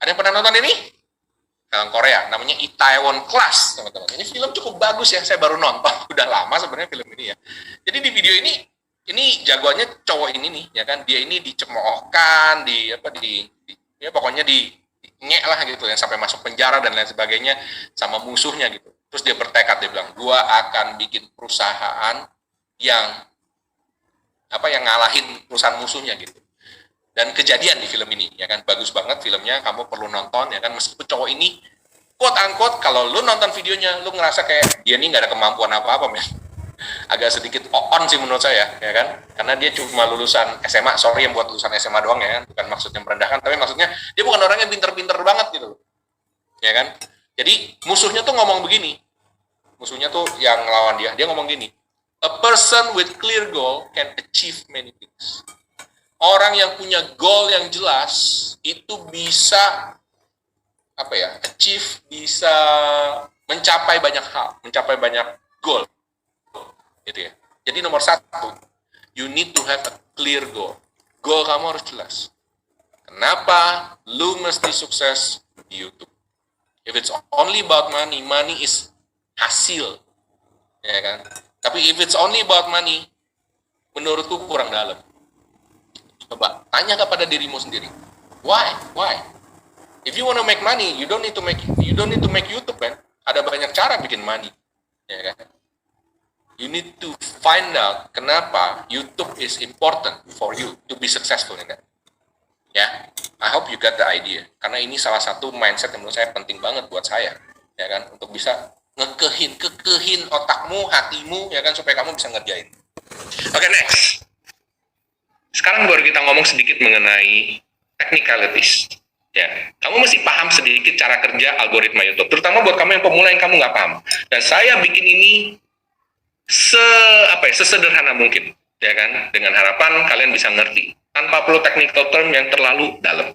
Ada yang pernah nonton ini? Film Korea, namanya Itaewon Class, teman-teman. Ini film cukup bagus ya, saya baru nonton, udah lama sebenarnya film ini ya. Jadi di video ini jagoannya cowok ini nih, ya kan? Dia ini dicemoohkan, ya pokoknya nyek lah gitu ya, sampai masuk penjara dan lain sebagainya sama musuhnya gitu. Terus dia bertekad, dia bilang, gua akan bikin perusahaan yang ngalahin perusahaan musuhnya gitu. Dan kejadian di film ini, ya kan, bagus banget filmnya, kamu perlu nonton, ya kan, meskipun cowok ini, quote unquote, kalau lu nonton videonya, lu ngerasa kayak dia ini nggak ada kemampuan apa-apa, men. Agak sedikit on sih menurut saya, ya kan, karena dia cuma lulusan SMA, sorry yang buat lulusan SMA doang, ya kan, bukan maksudnya merendahkan, tapi maksudnya dia bukan orang yang pinter-pinter banget gitu, ya kan. Jadi musuhnya tuh ngomong begini, musuhnya tuh yang lawan dia ngomong gini, a person with clear goal can achieve many things. Orang yang punya goal yang jelas itu bisa achieve, bisa mencapai banyak hal, mencapai banyak goal, gitu ya. Jadi nomor satu, you need to have a clear goal. Goal kamu harus jelas. Kenapa lu mesti sukses di YouTube? If it's only about money, money is hasil, ya kan. Tapi if it's only about money, menurutku kurang dalam. Coba tanya kepada dirimu sendiri. Why? If you want to make money, you don't need to make YouTube, kan? Ada banyak cara bikin money, ya kan? You need to find out kenapa YouTube is important for you to be successful in that. Ya, I hope you got the idea. Karena ini salah satu mindset yang menurut saya penting banget buat saya, ya kan? Untuk bisa kekehin otakmu, hatimu, ya kan, supaya kamu bisa ngerjain. Oke, next. Sekarang baru kita ngomong sedikit mengenai technicalities. Ya, kamu mesti paham sedikit cara kerja algoritma YouTube, terutama buat kamu yang pemula yang kamu nggak paham. Dan saya bikin ini sesederhana mungkin, ya kan, dengan harapan kalian bisa ngerti tanpa perlu technical term yang terlalu dalam.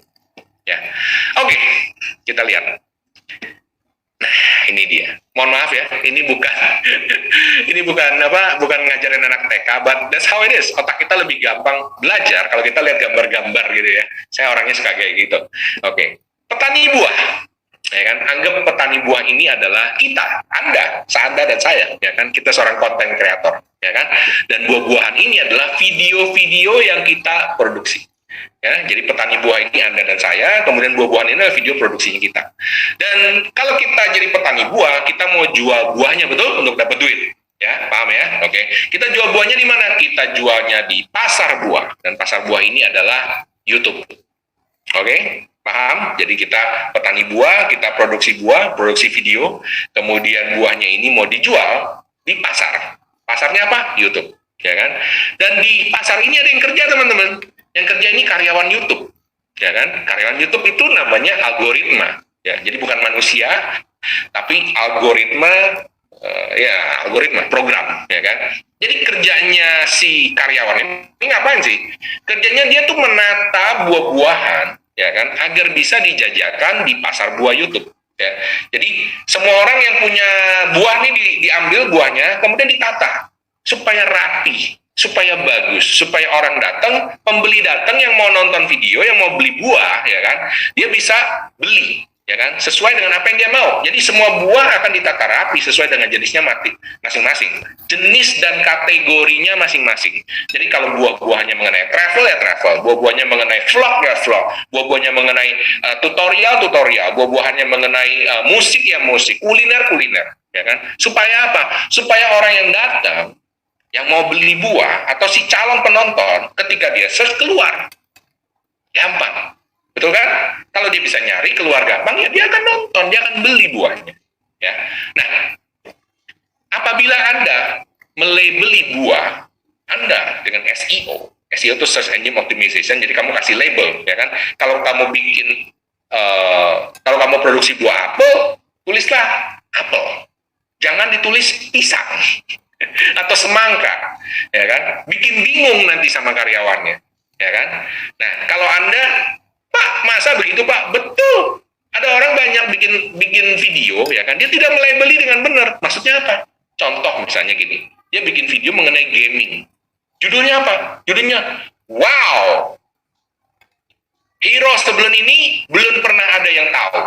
Ya, oke, kita lihat. Nah, ini dia. Mohon maaf ya, ini bukan ngajarin anak TK, but that's how it is. Otak kita lebih gampang belajar kalau kita lihat gambar-gambar gitu ya. Saya orangnya suka kayak gitu. Oke. Petani buah. Ya kan? Anggap petani buah ini adalah kita, Anda dan saya, ya kan? Kita seorang content creator, ya kan? Dan buah-buahan ini adalah video-video yang kita produksi. Ya, jadi petani buah ini Anda dan saya, kemudian buah-buahan ini adalah video produksinya kita. Dan kalau kita jadi petani buah, kita mau jual buahnya, betul, untuk dapat duit. Ya, paham ya? Oke. Kita jual buahnya di mana? Kita jualnya di pasar buah. Dan pasar buah ini adalah YouTube. Oke? Paham? Jadi kita petani buah, kita produksi buah, produksi video, kemudian buahnya ini mau dijual di pasar. Pasarnya apa? YouTube. Ya kan? Dan di pasar ini ada yang kerja, teman-teman. Yang kerja ini karyawan YouTube, ya kan? Karyawan YouTube itu namanya algoritma, ya. Jadi bukan manusia, tapi algoritma, algoritma program, ya kan? Jadi kerjanya si karyawan ini ngapain sih? Kerjanya dia tuh menata buah-buahan, ya kan? Agar bisa dijajakan di pasar buah YouTube. Ya. Jadi semua orang yang punya buah nih diambil buahnya, kemudian ditata supaya rapi, supaya bagus, supaya orang datang, pembeli datang yang mau nonton video, yang mau beli buah, ya kan, dia bisa beli, ya kan, sesuai dengan apa yang dia mau. Jadi semua buah akan ditata rapi sesuai dengan jenisnya masing-masing, jenis dan kategorinya masing-masing. Jadi kalau buah-buahnya mengenai travel ya travel, buah-buahnya mengenai vlog ya vlog, buah-buahnya mengenai tutorial, buah-buahnya mengenai musik ya musik, kuliner, ya kan. Supaya apa? Supaya orang yang datang, yang mau beli buah, atau si calon penonton, ketika dia search keluar, gampang. Betul kan? Kalau dia bisa nyari, keluar gampang, ya dia akan nonton, dia akan beli buahnya. Ya. Nah, apabila Anda melabeli buah Anda dengan SEO itu Search Engine Optimization, jadi kamu kasih label, ya kan? Kalau kamu kalau kamu produksi buah apel, tulislah apel. Jangan ditulis pisang atau semangka, ya kan? Bikin bingung nanti sama karyawannya, ya kan? Nah, kalau Anda, Pak, masa begitu, Pak? Betul. Ada orang banyak bikin video, ya kan? Dia tidak melabeli dengan benar. Maksudnya apa? Contoh misalnya gini, dia bikin video mengenai gaming. Judulnya apa? Judulnya, wow, hero sebelum ini belum pernah ada ada yang tahu.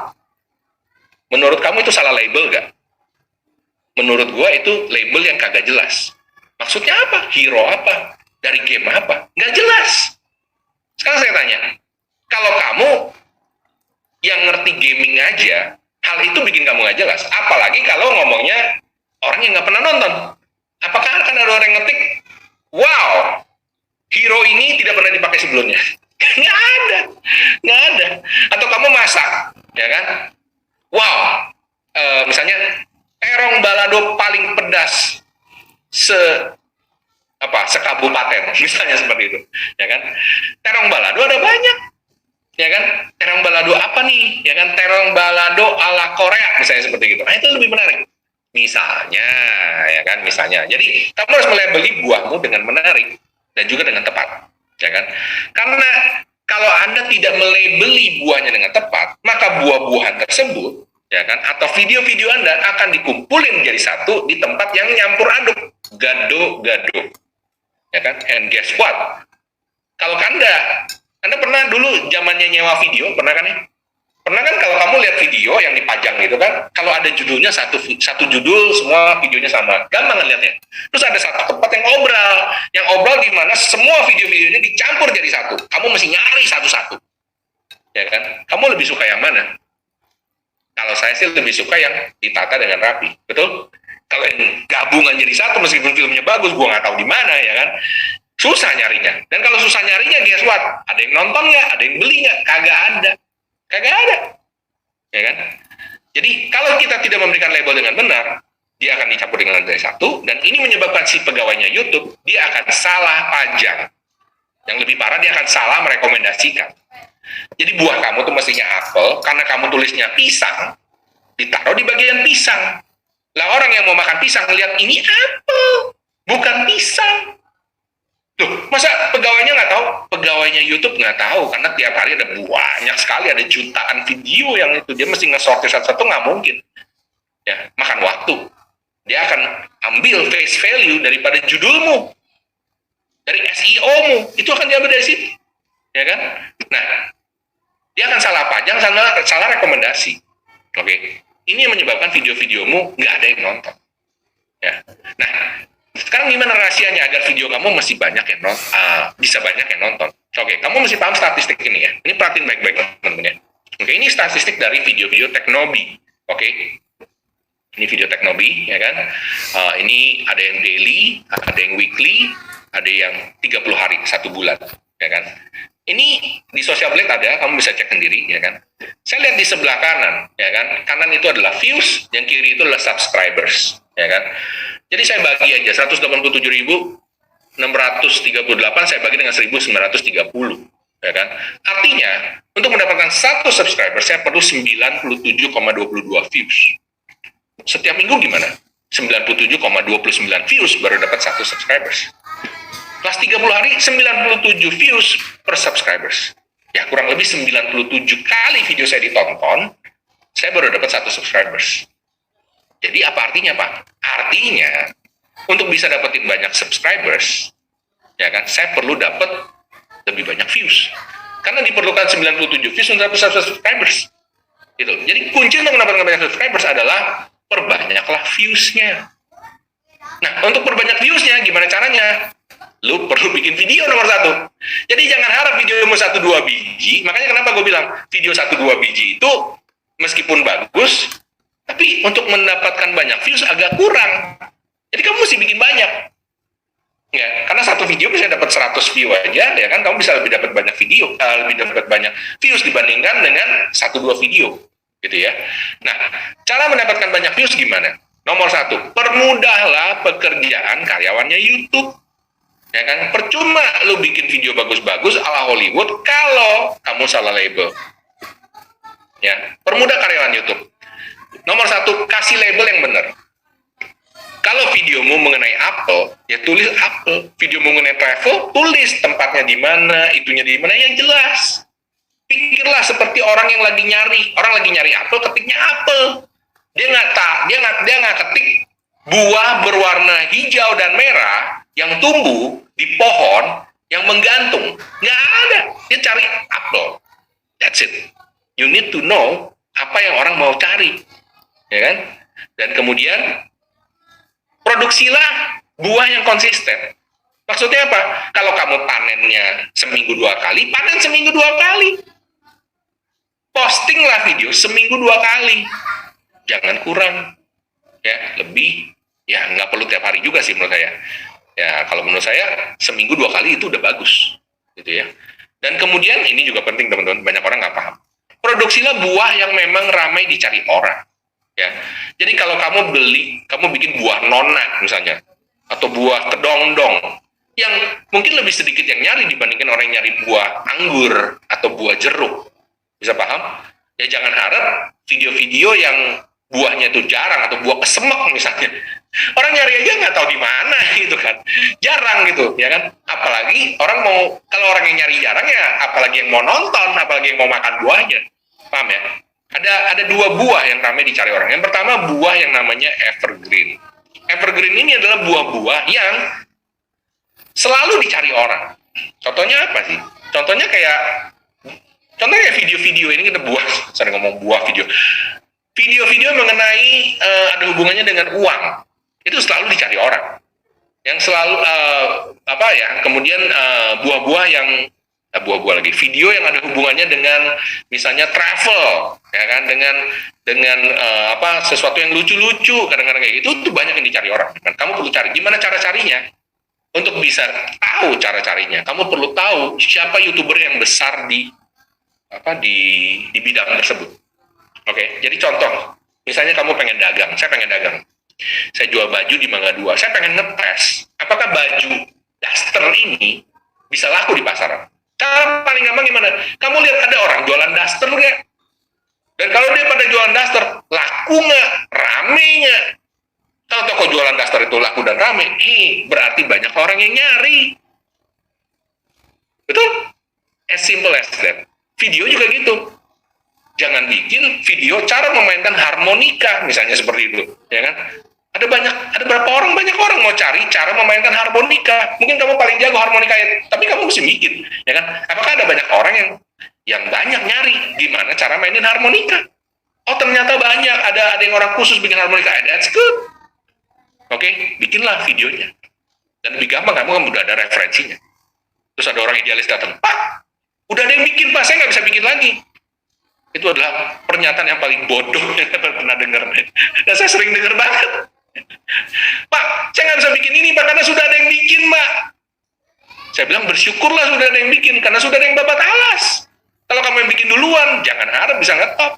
Menurut kamu itu salah label gak? Menurut gua itu label yang kagak jelas. Maksudnya apa? Hero apa? Dari game apa? Nggak jelas. Sekarang saya tanya, kalau kamu yang ngerti gaming aja, hal itu bikin kamu nggak jelas. Apalagi kalau ngomongnya orang yang nggak pernah nonton. Apakah akan ada orang yang ngetik, wow, hero ini tidak pernah dipakai sebelumnya? Nggak ada, nggak ada. Atau kamu masak, ya kan? Wow, misalnya terong balado paling pedas sekabupaten, misalnya seperti itu, ya kan? Terong balado ada banyak, ya kan? Terong balado apa nih, ya kan? Terong balado ala Korea, misalnya seperti itu. Nah, itu lebih menarik. Misalnya, ya kan? Misalnya. Jadi kamu harus melabeli buahmu dengan menarik dan juga dengan tepat, ya kan? Karena kalau Anda tidak melabeli buahnya dengan tepat, maka buah-buahan tersebut, ya kan, atau video-video Anda akan dikumpulin jadi satu di tempat yang nyampur aduk, gado-gado, ya kan? And guess what? Kalau Anda pernah dulu zamannya nyewa video, pernah kan ya? Pernah kan kalau kamu lihat video yang dipajang gitu kan, kalau ada judulnya satu judul, semua videonya sama, gampang ngeliatnya. Terus ada satu tempat yang obral di mana semua video-video ini dicampur jadi satu. Kamu mesti nyari satu-satu, ya kan? Kamu lebih suka yang mana? Kalau saya sih lebih suka yang ditata dengan rapi, betul? Kalau yang gabungan jadi satu, meskipun filmnya bagus, gua nggak tahu di mana, ya kan? Susah nyarinya. Dan kalau susah nyarinya, guess what? Ada yang nonton nggak? Ada yang beli nggak? Kagak ada, ya kan? Jadi kalau kita tidak memberikan label dengan benar, dia akan dicampur dengan dari satu, dan ini menyebabkan si pegawainya YouTube dia akan salah pajang. Yang lebih parah, dia akan salah merekomendasikan. Jadi buah kamu tuh mestinya apel, karena kamu tulisnya pisang, ditaruh di bagian pisang. Lah orang yang mau makan pisang lihat ini apel, bukan pisang. Loh, masa pegawainya nggak tahu? Pegawainya YouTube nggak tahu, karena tiap hari ada banyak sekali, ada jutaan video yang itu. Dia mesti nge-sortir satu-satu, nggak mungkin. Ya, makan waktu. Dia akan ambil face value daripada judulmu, dari SEO-mu, itu akan diambil dari situ. Ya kan? Nah, dia akan salah pajang, salah rekomendasi. Oke? Ini yang menyebabkan video-videomu nggak ada yang nonton. Ya. Nah, sekarang gimana rahasianya agar video kamu masih banyak yang bisa banyak yang nonton? Oke, kamu mesti paham statistik ini ya. Ini perhatiin baik-baik teman-teman ya. Oke, ini statistik dari video-video Teknobi. Oke, ini video Teknobi, ya kan? Ini ada yang daily, ada yang weekly, ada yang 30 hari, 1 bulan, ya kan? Ini di Social Blade ada, kamu bisa cek sendiri, ya kan? Saya lihat di sebelah kanan, ya kan? Kanan itu adalah views, yang kiri itu adalah subscribers, ya kan? Jadi saya bagi aja 187.638 saya bagi dengan 1.930, ya kan? Artinya untuk mendapatkan 1 subscriber saya perlu 97,22 views. Setiap minggu gimana? 97,29 views baru dapat 1 subscribers. Kelas 30 hari 97 views per subscribers. Ya kurang lebih 97 kali video saya ditonton, saya baru dapat 1 subscribers. Jadi apa artinya, Pak? Artinya, untuk bisa dapetin banyak subscribers, ya kan, saya perlu dapat lebih banyak views. Karena diperlukan 97 views untuk dapat 1 subscribers. Gitu. Jadi kunci untuk mendapatkan banyak subscribers adalah perbanyaklah views-nya. Nah, untuk perbanyak views-nya, gimana caranya? Lu perlu bikin video nomor 1. Jadi jangan harap videomu 1-2 biji. Makanya kenapa gue bilang video 1-2 biji itu meskipun bagus, tapi untuk mendapatkan banyak views agak kurang. Jadi kamu mesti bikin banyak. Ya, karena 1 video bisa dapat 100 view aja, ya kan? Kamu bisa lebih dapat banyak video, lebih dapat banyak views dibandingkan dengan 1-2 video, gitu ya. Nah, cara mendapatkan banyak views gimana? Nomor 1, permudahlah pekerjaan karyawannya YouTube. Ya kan? Percuma lu bikin video bagus-bagus ala Hollywood kalau kamu salah label. Ya, permudah karyawan YouTube. Nomor 1, kasih label yang benar. Kalau videomu mengenai Apple, ya tulis Apple. Videomu mengenai travel, tulis tempatnya di mana, itunya di mana yang jelas. Pikirlah seperti orang yang lagi nyari. Orang lagi nyari Apple, ketiknya Apple. Dia nggak ketik buah berwarna hijau dan merah yang tumbuh di pohon yang menggantung. Nggak ada. Dia cari Apple. That's it. You need to know apa yang orang mau cari, ya kan? Dan kemudian produksilah buah yang konsisten. Maksudnya apa? Kalau kamu panennya seminggu 2 kali, panen seminggu 2 kali. Postinglah video seminggu 2 kali. Jangan kurang. Ya, lebih. Ya, nggak perlu tiap hari juga sih menurut saya. Ya, kalau menurut saya seminggu 2 kali itu udah bagus. Gitu ya. Dan kemudian ini juga penting teman-teman, banyak orang nggak paham. Produksilah buah yang memang ramai dicari orang. Ya. Jadi kalau kamu bikin buah nona misalnya, atau buah kedongdong, yang mungkin lebih sedikit yang nyari dibandingkan orang yang nyari buah anggur atau buah jeruk. Bisa paham? Ya jangan harap video-video yang buahnya itu jarang atau buah kesemek misalnya. Orang nyari aja nggak tahu di mana gitu kan. Jarang gitu, ya kan? Apalagi orang kalau orang yang nyari jarang ya, apalagi yang mau nonton, apalagi yang mau makan buahnya. Paham ya? Ada 2 buah yang ramai dicari orang. Yang pertama buah yang namanya evergreen. Evergreen ini adalah buah-buah yang selalu dicari orang. Contohnya apa sih? Contohnya kayak video-video ini kita sering ngomong buah video. Video-video mengenai ada hubungannya dengan uang. Itu selalu dicari orang. Yang selalu kemudian buah-buah yang buah-buah lagi. Video yang ada hubungannya dengan misalnya travel, ya kan, dengan sesuatu yang lucu-lucu, kadang-kadang kayak gitu tuh banyak yang dicari orang. Dan kamu perlu cari gimana cara carinya. Untuk bisa tahu cara carinya, kamu perlu tahu siapa YouTuber yang besar di bidang tersebut. Oke, jadi contoh, misalnya kamu pengen dagang, saya pengen dagang. Saya jual baju di Mangga 2. Saya pengen ngetes apakah baju daster ini bisa laku di pasaran. Cara paling gampang gimana? Kamu lihat ada orang jualan daster nggak? Dan kalau dia pada jualan daster, laku nggak? Rame nggak? Kalau toko jualan daster itu laku dan rame, berarti banyak orang yang nyari. Betul? As simple as that. Video juga gitu. Jangan bikin video cara memainkan harmonika, misalnya seperti itu, ya kan? Ada berapa orang, banyak orang mau cari cara memainkan harmonika. Mungkin kamu paling jago harmonika, tapi kamu mesti bikin, ya kan? Apakah ada banyak orang yang banyak nyari gimana cara mainin harmonika? Oh ternyata banyak, ada yang orang khusus bikin harmonika, that's good. Oke, bikinlah videonya. Dan lebih gampang, kamu udah ada referensinya. Terus ada orang idealis datang, Pak, udah ada yang bikin, Pak, saya nggak bisa bikin lagi. Itu adalah pernyataan yang paling bodoh yang saya pernah dengar. Dan saya sering dengar banget. Pak, saya nggak bisa bikin ini, Pak, karena sudah ada yang bikin, Pak. Saya bilang, bersyukurlah sudah ada yang bikin, karena sudah ada yang babat alas. Kalau kamu yang bikin duluan, jangan harap bisa ngetop.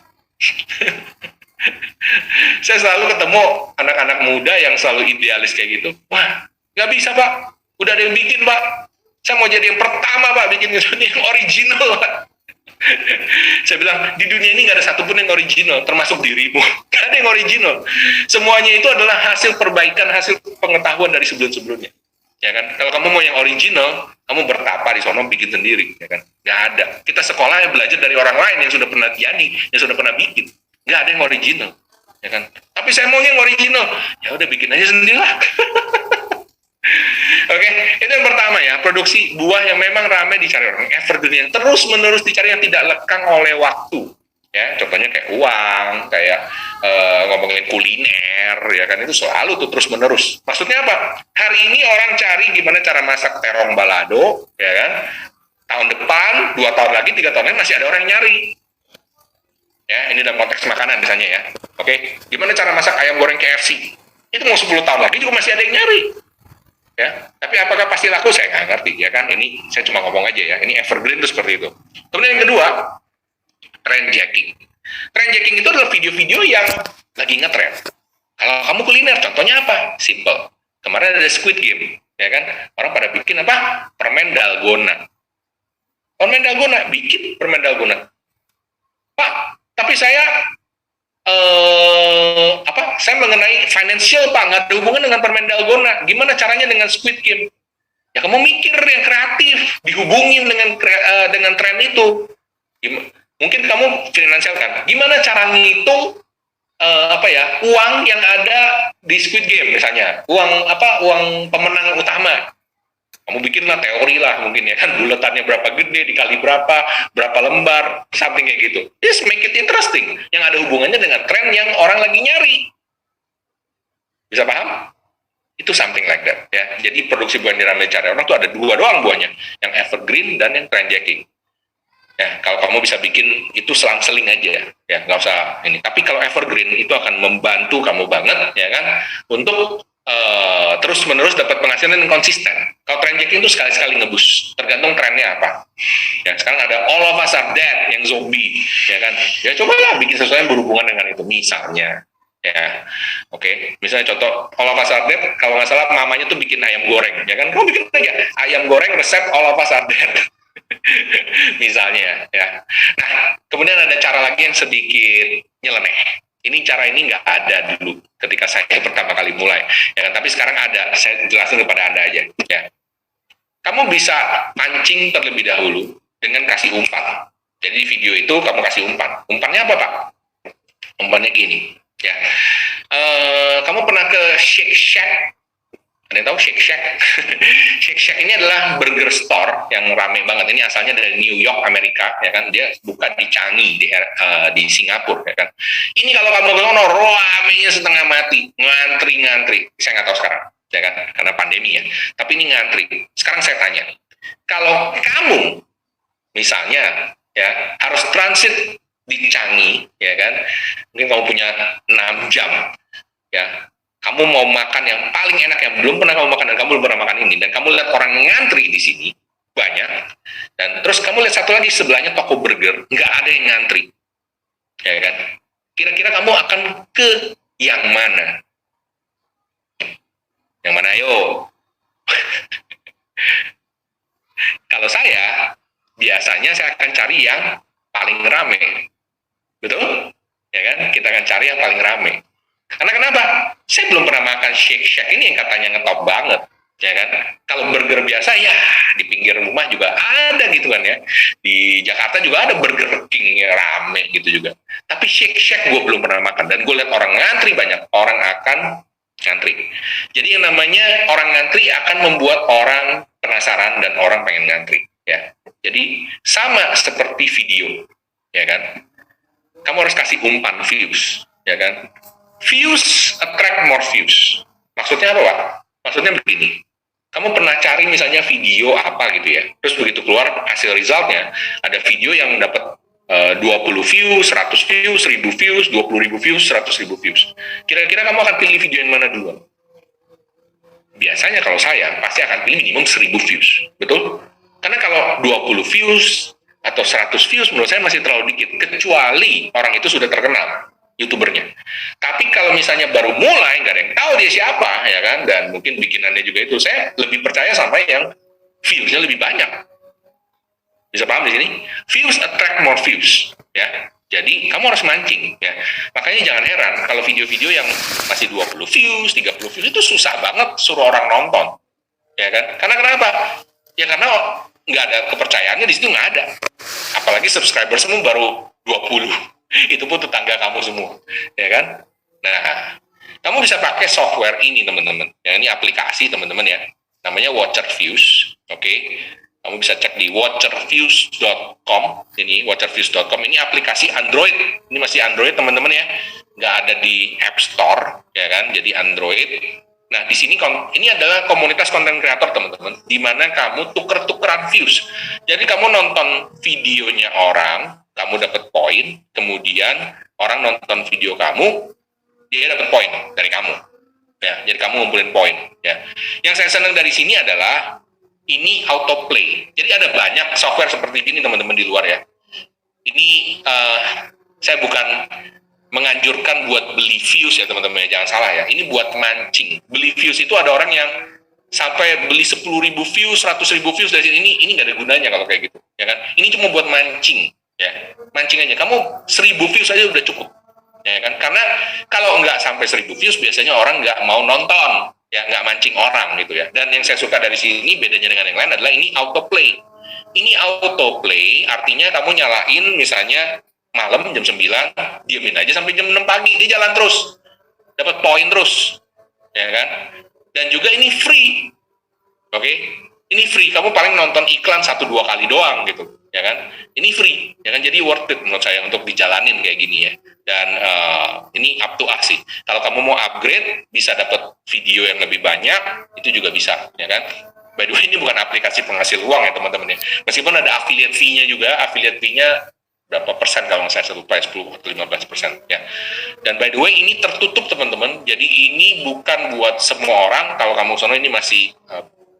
Saya selalu ketemu anak-anak muda yang selalu idealis kayak gitu. Wah, nggak bisa, Pak. Udah ada yang bikin, Pak. Saya mau jadi yang pertama, Pak, bikin yang original, Pak. Saya bilang, di dunia ini nggak ada satupun yang original, termasuk dirimu. Nggak ada yang original. Semuanya itu adalah hasil perbaikan, hasil pengetahuan dari sebelum-sebelumnya. Ya kan? Kalau kamu mau yang original, kamu bertapa di sono bikin sendiri, ya kan? Nggak ada. Kita sekolah belajar dari orang lain yang sudah pernah jadi, yang sudah pernah bikin. Nggak ada yang original, ya kan? Tapi saya mau yang original, ya udah bikin aja sendirilah. Oke, itu yang pertama ya, produksi buah yang memang ramai dicari orang, evergreen, yang terus-menerus dicari, yang tidak lekang oleh waktu. Ya, contohnya kayak uang, kayak ngomongin kuliner, ya kan, itu selalu tuh terus-menerus. Maksudnya apa? Hari ini orang cari gimana cara masak terong balado, ya kan? Tahun depan, 2 tahun lagi, 3 tahun lagi masih ada orang yang nyari. Ya, ini dalam konteks makanan misalnya ya. Oke, gimana cara masak ayam goreng KFC? Itu mau 10 tahun lagi juga masih ada yang nyari. Ya, tapi apakah pasti laku saya nggak ngerti, ya kan? Ini saya cuma ngomong aja ya. Ini evergreen itu seperti itu. Kemudian yang kedua, trendjacking. Trendjacking itu adalah video-video yang lagi ngetrend. Kalau kamu kuliner, contohnya apa? Simple. Kemarin ada Squid Game, ya kan? Orang pada bikin apa? Permen dalgona. Permen dalgona, bikin permen dalgona. Pak, tapi saya saya mengenai financial, Pak, nggak ada hubungan dengan permen dalgona. Gimana caranya dengan Squid Game? Ya kamu mikir yang kreatif, dihubungin dengan tren itu. Mungkin kamu finansial kan? Gimana cara ngitung uang yang ada di Squid Game misalnya, uang pemenang utama. Kamu bikinlah teori lah mungkin ya kan, buletannya berapa gede, dikali berapa lembar, something kayak gitu. Just make it interesting, yang ada hubungannya dengan tren yang orang lagi nyari. Bisa paham? Itu something like that ya. Jadi produksi buah yang diramai cari orang tuh ada dua doang buahnya, yang evergreen dan yang trendjacking. Ya, kalau kamu bisa bikin itu selang-seling aja ya, nggak usah ini. Tapi kalau evergreen itu akan membantu kamu banget ya kan untuk terus-menerus dapat penghasilan yang konsisten. Kalau trendjacking itu sekali-sekali ngebus, tergantung trennya apa. Ya, sekarang ada All of Us Are Dead yang zombie, ya kan? Ya cobalah bikin sesuatu yang berhubungan dengan itu, misalnya. Ya, oke. Misalnya contoh All of Us Are Dead, kalau nggak salah mamanya tuh bikin ayam goreng, ya kan? Kamu bikin aja ayam goreng resep All of Us Are Dead. Misalnya ya. Nah, kemudian ada cara lagi yang sedikit nyeleneh. Ini cara ini nggak ada dulu ketika saya pertama kali mulai, ya kan? Tapi sekarang ada. Saya jelasin kepada Anda aja, ya. Kamu bisa mancing terlebih dahulu dengan kasih umpan. Jadi di video itu kamu kasih umpan. Umpannya apa, Pak? Umpannya gini, ya. Kamu pernah ke Shake Shack? Ada yang tahu Shake Shack? Shake Shack ini adalah burger store yang rame banget. Ini asalnya dari New York, Amerika, ya kan? Dia buka di Changi, di Singapura, ya kan? Ini kalau kamu ke sana, ramenya setengah mati, ngantri. Saya nggak tahu sekarang, ya kan? Karena pandemi ya. Tapi ini ngantri. Sekarang saya tanya, kalau kamu, misalnya, ya harus transit di Changi, ya kan? Mungkin kamu punya 6 jam, ya. Kamu mau makan yang paling enak yang belum pernah kamu makan dan kamu belum pernah makan ini, dan kamu lihat orang ngantri di sini banyak, dan terus kamu lihat satu lagi sebelahnya toko burger nggak ada yang ngantri, ya kan? Kira-kira kamu akan ke yang mana? Yang mana, ayo? Kalau saya biasanya saya akan cari yang paling rame, betul? Ya kan? Kita akan cari yang paling rame. Karena kenapa? Saya belum pernah makan Shake Shack ini yang katanya ngetop banget, ya kan? Kalau burger biasa ya di pinggir rumah juga ada gitu kan ya. Di Jakarta juga ada Burger King yang rame gitu juga. Tapi Shake Shack gue belum pernah makan, dan gue lihat orang ngantri, banyak orang akan ngantri. Jadi yang namanya orang ngantri akan membuat orang penasaran dan orang pengen ngantri, ya. Jadi sama seperti video, ya kan? Kamu harus kasih umpan views, ya kan? Views attract more views. Maksudnya apa, Pak? Maksudnya begini. Kamu pernah cari misalnya video apa gitu ya. Terus begitu keluar hasil resultnya, ada video yang dapat 20 views, 100 views, 1000 views, 20.000 views, 100.000 views. Kira-kira kamu akan pilih video yang mana dulu? Biasanya kalau saya pasti akan pilih minimum 1000 views. Betul? Karena kalau 20 views atau 100 views menurut saya masih terlalu dikit, kecuali orang itu sudah terkenal, YouTubernya. Tapi kalau misalnya baru mulai, nggak ada yang tahu dia siapa, ya kan, dan mungkin bikinannya juga itu, saya lebih percaya sama yang views-nya lebih banyak. Bisa paham di sini? Views attract more views, ya. Jadi kamu harus mancing, ya. Makanya jangan heran kalau video-video yang masih 20 views, 30 views itu susah banget suruh orang nonton, ya kan? Karena kenapa? Ya karena nggak ada kepercayaannya di situ, nggak ada. Apalagi subscriber semua baru 20. Itu pun tetangga kamu semua, ya kan? Nah, kamu bisa pakai software ini, teman-teman. Ya, ini aplikasi, teman-teman ya. Namanya Watcherviews, oke? Kamu bisa cek di watcherviews.com. Ini watcherviews.com. Ini aplikasi Android. Ini masih Android, teman-teman ya. Nggak ada di App Store, ya kan? Jadi Android. Nah, di sini ini adalah komunitas konten kreator, teman-teman, di mana kamu tuker-tukeran views. Jadi kamu nonton videonya orang, kamu dapat poin, kemudian orang nonton video kamu, dia dapat poin dari kamu. Ya, jadi kamu ngumpulin poin. Ya. Yang saya senang dari sini adalah ini autoplay. Jadi ada banyak software seperti ini, teman-teman, di luar ya. Ini saya bukan menganjurkan buat beli views ya, teman-teman, jangan salah ya. Ini buat mancing. Beli views itu ada orang yang sampai beli 10.000 views, 100.000 views dari sini. Ini nggak ada gunanya kalau kayak gitu, ya kan? Ini cuma buat mancing. Ya, mancing aja. Kamu 1000 views aja udah cukup, ya kan? Karena kalau nggak sampai 1000 views, biasanya orang nggak mau nonton, ya, nggak mancing orang gitu ya. Dan yang saya suka dari sini, bedanya dengan yang lain adalah ini autoplay. Ini autoplay artinya kamu nyalain misalnya malam jam 9, diemin aja sampai jam 6 pagi, dia jalan terus, dapat poin terus, ya kan? Dan juga ini free, oke? Ini free, kamu paling nonton iklan 1-2 kali doang gitu, ya kan? Ini free, ya kan? Jadi worth it menurut saya untuk dijalanin kayak gini ya. Dan ini up to us sih. Kalau kamu mau upgrade, bisa dapat video yang lebih banyak, itu juga bisa, ya kan? By the way, ini bukan aplikasi penghasil uang ya teman-teman ya. Meskipun ada affiliate fee-nya juga, affiliate fee-nya berapa persen kalau saya lupa, 10 atau 15% ya. Dan by the way ini tertutup teman-teman, jadi ini bukan buat semua orang. Kalau kamu sono ini masih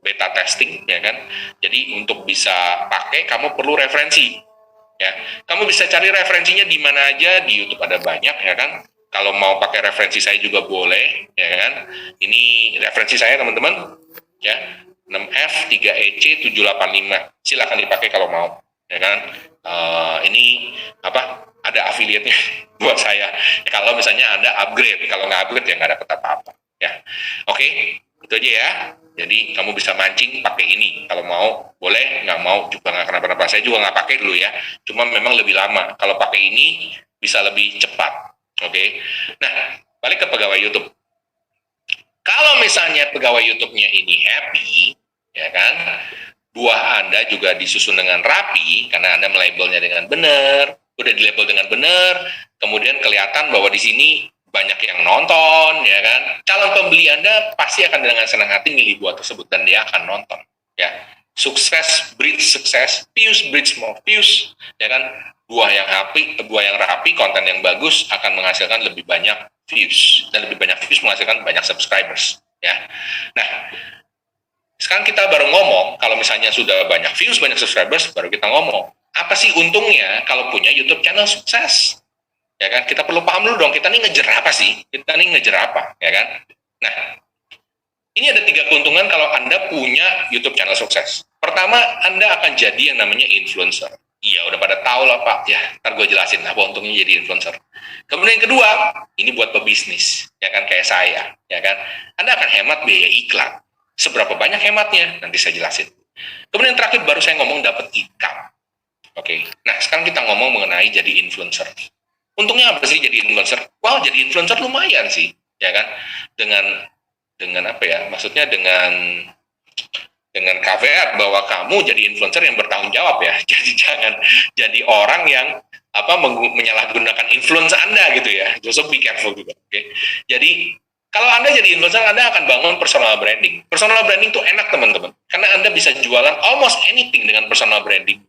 beta testing ya kan. Jadi untuk bisa pakai kamu perlu referensi ya. Kamu bisa cari referensinya di mana aja, di YouTube ada banyak ya kan. Kalau mau pakai referensi saya juga boleh ya kan. Ini referensi saya teman-teman ya, 6F 3EC 785, silakan dipakai kalau mau ya kan. Ini apa, ada affiliate-nya buat saya kalau misalnya Anda upgrade. Kalau nggak upgrade ya nggak dapat apa-apa ya. Oke, itu aja ya. Jadi kamu bisa mancing pakai ini kalau mau, boleh, nggak mau juga nggak kenapa-napa. Saya juga nggak pakai dulu ya, cuma memang lebih lama. Kalau pakai ini bisa lebih cepat. Oke, nah balik ke pegawai YouTube. Kalau misalnya pegawai YouTube-nya ini happy, ya kan, buah Anda juga disusun dengan rapi, karena Anda melabelnya dengan benar, udah dilabel dengan benar, kemudian kelihatan bahwa di sini banyak yang nonton, ya kan, calon pembeli Anda pasti akan dengan senang hati milih buah tersebut, dan dia akan nonton, ya. Sukses breeds sukses, views breeds more views, ya kan, buah yang rapi, konten yang bagus akan menghasilkan lebih banyak views, dan lebih banyak views menghasilkan banyak subscribers, ya. Nah, sekarang kita baru ngomong, kalau misalnya sudah banyak views, banyak subscribers, baru kita ngomong, apa sih untungnya kalau punya YouTube channel sukses? Ya kan, kita perlu paham dulu dong, kita nih ngejar apa sih? Kita nih ngejar apa, ya kan? Nah, ini ada 3 keuntungan kalau Anda punya YouTube channel sukses. Pertama, Anda akan jadi yang namanya influencer. Iya, udah pada tahu lah Pak. Ya, ntar gue jelasin apa untungnya jadi influencer. Kemudian yang kedua, ini buat pebisnis, ya kan, kayak saya, ya kan. Anda akan hemat biaya iklan. Seberapa banyak hematnya? Nanti saya jelasin. Kemudian yang terakhir baru saya ngomong dapat income. Oke, nah sekarang kita ngomong mengenai jadi influencer. Untungnya apa sih jadi influencer? Wow, jadi influencer lumayan sih, ya kan? Dengan apa ya? Maksudnya dengan caveat bahwa kamu jadi influencer yang bertanggung jawab ya. Jadi jangan jadi orang yang menyalahgunakan influence Anda gitu ya. So be careful juga. Oke. Jadi kalau Anda jadi influencer, Anda akan bangun personal branding. Personal branding itu enak teman-teman, karena Anda bisa jualan almost anything dengan personal branding.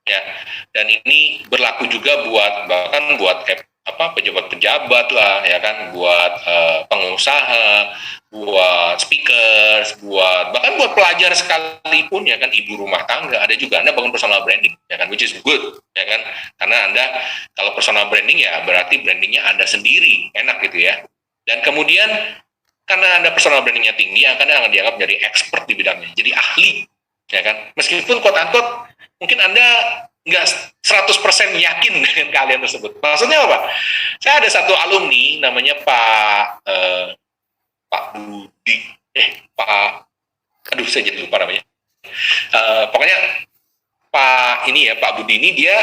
Ya, dan ini berlaku juga bahkan buat pejabat-pejabat lah, ya kan, buat pengusaha, buat speakers, bahkan buat pelajar sekalipun, ya kan, ibu rumah tangga, ada juga Anda bangun personal branding, ya kan, which is good, ya kan, karena Anda kalau personal branding ya berarti brandingnya Anda sendiri, enak gitu ya. Dan kemudian karena Anda personal brandingnya tinggi, Anda akan dianggap jadi expert di bidangnya, jadi ahli, ya kan, meskipun quote-unquote mungkin Anda nggak 100% yakin dengan kalian tersebut. Maksudnya apa? Saya ada satu alumni namanya Pak Budi. Aduh saya jadi lupa namanya. Pokoknya Pak Budi ini dia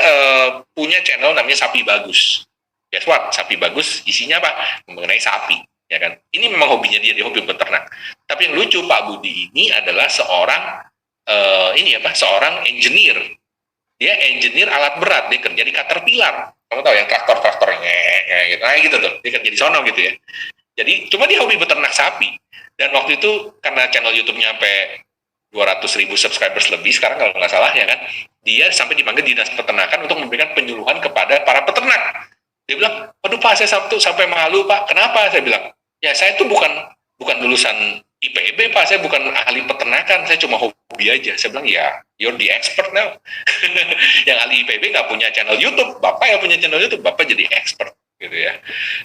punya channel namanya Sapi Bagus. Guess what? Sapi Bagus isinya apa? Mengenai sapi. Ya kan? Ini memang hobinya dia hobi beternak. Tapi yang lucu Pak Budi ini adalah seorang seorang engineer. Dia engineer alat berat, dia kerja di Caterpillar. Kamu tahu yang traktor-traktornya gitu. Nah, gitu tuh. Dia kerja di sono gitu ya. Jadi cuma dia hobi beternak sapi. Dan waktu itu karena channel YouTube-nya sampai 200.000 subscribers lebih sekarang kalau nggak salah ya kan. Dia sampai dipanggil dinas peternakan untuk memberikan penyuluhan kepada para peternak. Dia bilang, "Waduh Pak, saya sampai malu Pak." "Kenapa?" Saya bilang, "Ya saya tuh bukan lulusan IPB Pak, saya bukan ahli peternakan, saya cuma hobi aja." Saya bilang, "Ya, you're the expert now." Yang ahli IPB nggak punya channel YouTube, Bapak yang punya channel YouTube, Bapak jadi expert gitu ya.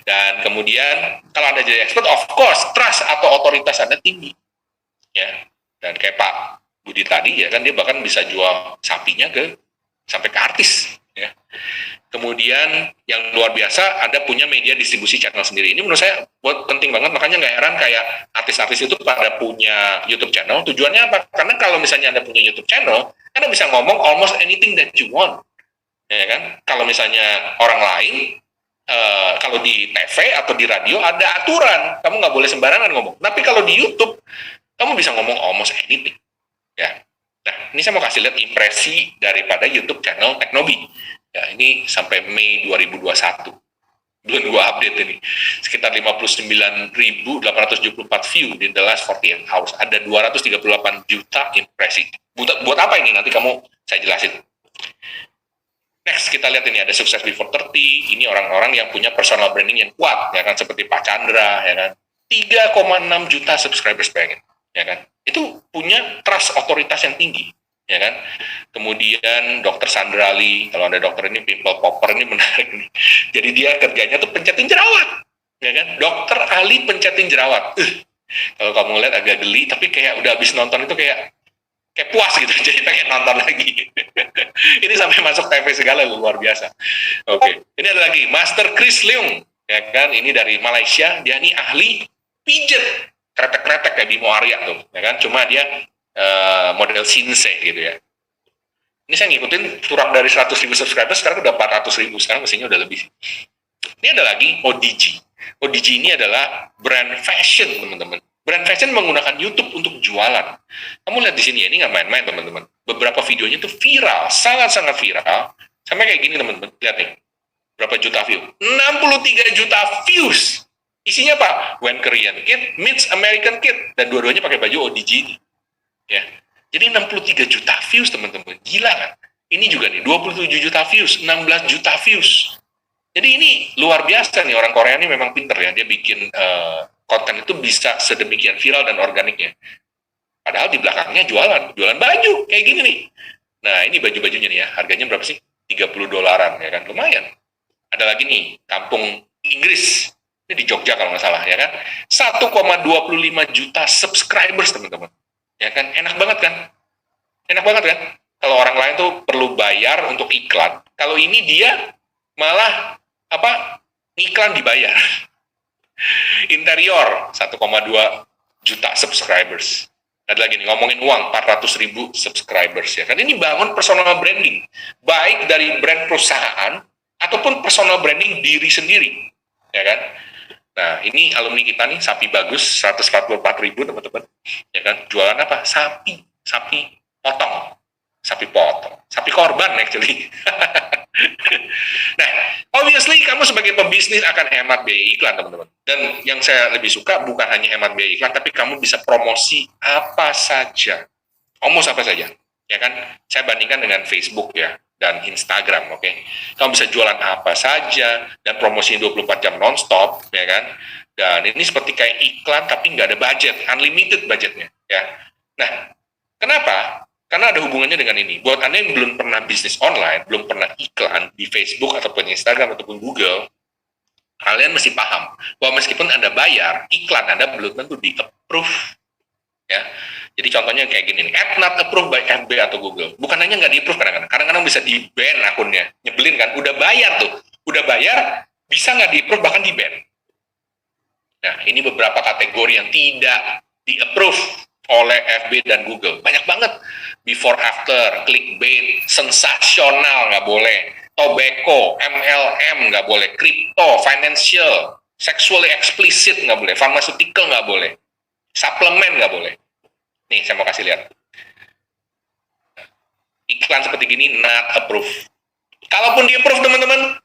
Dan kemudian kalau Anda jadi expert, of course trust atau otoritas Anda tinggi ya. Dan kayak Pak Budi tadi ya kan, dia bahkan bisa jual sapinya sampai ke artis ya. Kemudian yang luar biasa, Anda punya media distribusi channel sendiri. Ini menurut saya penting banget, makanya nggak heran kayak artis-artis itu pada punya YouTube channel. Tujuannya apa? Karena kalau misalnya Anda punya YouTube channel, Anda bisa ngomong almost anything that you want. Ya kan? Kalau misalnya orang lain, kalau di TV atau di radio ada aturan, kamu nggak boleh sembarangan ngomong. Tapi kalau di YouTube, kamu bisa ngomong almost anything. Ya. Nah, ini saya mau kasih lihat impresi daripada YouTube channel Teknobi. Ya, ini sampai Mei 2021. Belum gua update ini. Sekitar 59.874 view di the last 48 hours. Ada 238 juta impresi. Buat apa ini? Nanti saya jelasin. Next, kita lihat ini ada Success Before 30. Ini orang-orang yang punya personal branding yang kuat, ya kan, seperti Pak Chandra, ya kan. 3,6 juta subscribers, pengen, ya kan. Itu punya trust otoritas yang tinggi, ya kan. Kemudian Dokter Sandrali, kalau ada dokter ini pimple popper ini menarik nih. Jadi dia kerjanya tuh pencetin jerawat, ya kan. Dokter ahli pencetin jerawat. Kalau kamu lihat agak geli, tapi kayak udah habis nonton itu kayak puas gitu, jadi pengen nonton lagi. Ini sampai masuk TV segala, luar biasa. Oke, ini ada lagi Master Chris Leung, ya kan, ini dari Malaysia, dia ini ahli pijet kretek-kretek kayak Bimo Arya tuh, ya kan, cuma dia model sinse gitu ya. Ini saya ngikutin kurang dari 100.000 subscribers, sekarang udah 400.000, sekarang mesinnya udah lebih. Ini ada lagi ODG. ODG ini adalah brand fashion, teman-teman. Brand fashion menggunakan YouTube untuk jualan. Kamu lihat di sini, ini nggak main-main, teman-teman. Beberapa videonya itu viral, sangat-sangat viral. Sampai kayak gini, teman-teman. Lihat nih, berapa juta view? 63 juta views. Isinya apa? When Korean Kid meets American Kid. Dan dua-duanya pakai baju ODG ini. Ya. Jadi 63 juta views, teman-teman. Gila kan? Ini juga nih, 27 juta views, 16 juta views. Jadi ini luar biasa nih, orang Korea ini memang pinter ya. Dia bikin konten itu bisa sedemikian viral dan organiknya. Padahal di belakangnya jualan baju kayak gini nih. Nah, ini baju-bajunya nih ya, harganya berapa sih? $30 ya kan, lumayan. Ada lagi nih, kampung Inggris. Ini di Jogja kalau nggak salah ya kan. 1,25 juta subscribers, teman-teman. Ya kan, enak banget kan? Enak banget kan? Kalau orang lain tuh perlu bayar untuk iklan. Kalau ini dia malah iklan dibayar. Interior 1,2 juta subscribers. Ada lagi nih, ngomongin uang 400.000 subscribers ya kan. Ini bangun personal branding, baik dari brand perusahaan ataupun personal branding diri sendiri, ya kan. Nah, ini alumni kita nih, Sapi Bagus 144.000, teman-teman, ya kan. Jualan apa? Sapi potong, sapi korban actually. Nah, obviously kamu sebagai pembisnis akan hemat biaya iklan, teman-teman. Dan yang saya lebih suka bukan hanya hemat biaya iklan, tapi kamu bisa promosi apa saja. Almost apa saja. Ya kan? Saya bandingkan dengan Facebook ya, dan Instagram, oke? Kamu bisa jualan apa saja, dan promosi 24 jam non-stop, ya kan? Dan ini seperti kayak iklan, tapi nggak ada budget, unlimited budgetnya, ya. Nah, kenapa? Karena ada hubungannya dengan ini. Buat Anda yang belum pernah bisnis online, belum pernah iklan di Facebook ataupun Instagram ataupun Google, kalian mesti paham bahwa meskipun Anda bayar, iklan Anda belum tentu di-approve. Ya. Jadi contohnya kayak gini nih, ad not approved by FB atau Google. Bukan hanya nggak di-approve kadang-kadang. Kadang-kadang bisa di-ban akunnya. Nyebelin kan? Udah bayar tuh. Udah bayar, bisa nggak di-approve, bahkan di-ban. Nah, ini beberapa kategori yang tidak di-approve oleh FB dan Google. Banyak banget. Before after, clickbait, sensasional nggak boleh, tobacco, MLM nggak boleh, crypto, financial, sexually explicit nggak boleh, pharmaceutical nggak boleh, suplemen nggak boleh. Nih, saya mau kasih lihat. Iklan seperti gini, not approved. Kalaupun di-approve, teman-teman,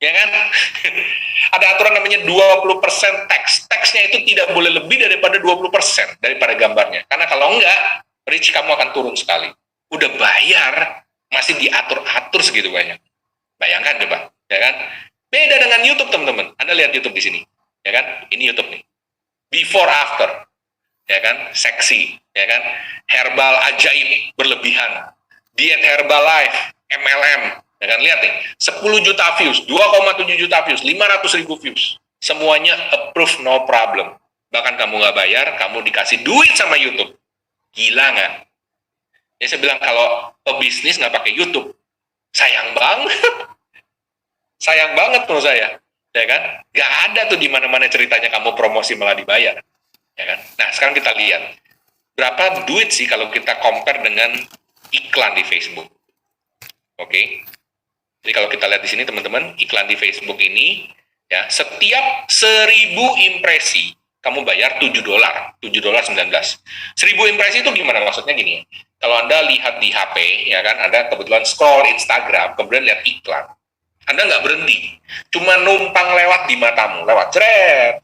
ya kan? Ada aturan namanya 20% tax. Taxnya itu tidak boleh lebih daripada 20% daripada gambarnya. Karena kalau enggak, reach kamu akan turun sekali. Udah bayar, masih diatur-atur segitu banyak. Bayangkan coba, ya kan? Beda dengan YouTube, teman-teman. Anda lihat YouTube di sini, ya kan? Ini YouTube nih. Before after, ya kan? Seksi, ya kan? Herbal ajaib berlebihan. Diet Herbalife, MLM, ya kan, lihat nih, 10 juta views, 2,7 juta views, 500.000 views. Semuanya approve, no problem. Bahkan kamu nggak bayar, kamu dikasih duit sama YouTube. Gila nggak? Ya saya bilang, kalau pebisnis nggak pakai YouTube, sayang banget. Sayang banget menurut saya. Ya kan? Nggak ada tuh di mana-mana ceritanya kamu promosi malah dibayar. Ya kan? Nah, sekarang kita lihat. Berapa duit sih kalau kita compare dengan iklan di Facebook? Oke. Jadi kalau kita lihat di sini, teman-teman, iklan di Facebook ini, ya, setiap 1.000 impresi, kamu bayar $7, $7.19. 1000 impresi itu gimana? Maksudnya gini, kalau Anda lihat di HP, ya kan, Anda kebetulan scroll Instagram, kemudian lihat iklan, Anda nggak berhenti, cuma numpang lewat di matamu, lewat jret,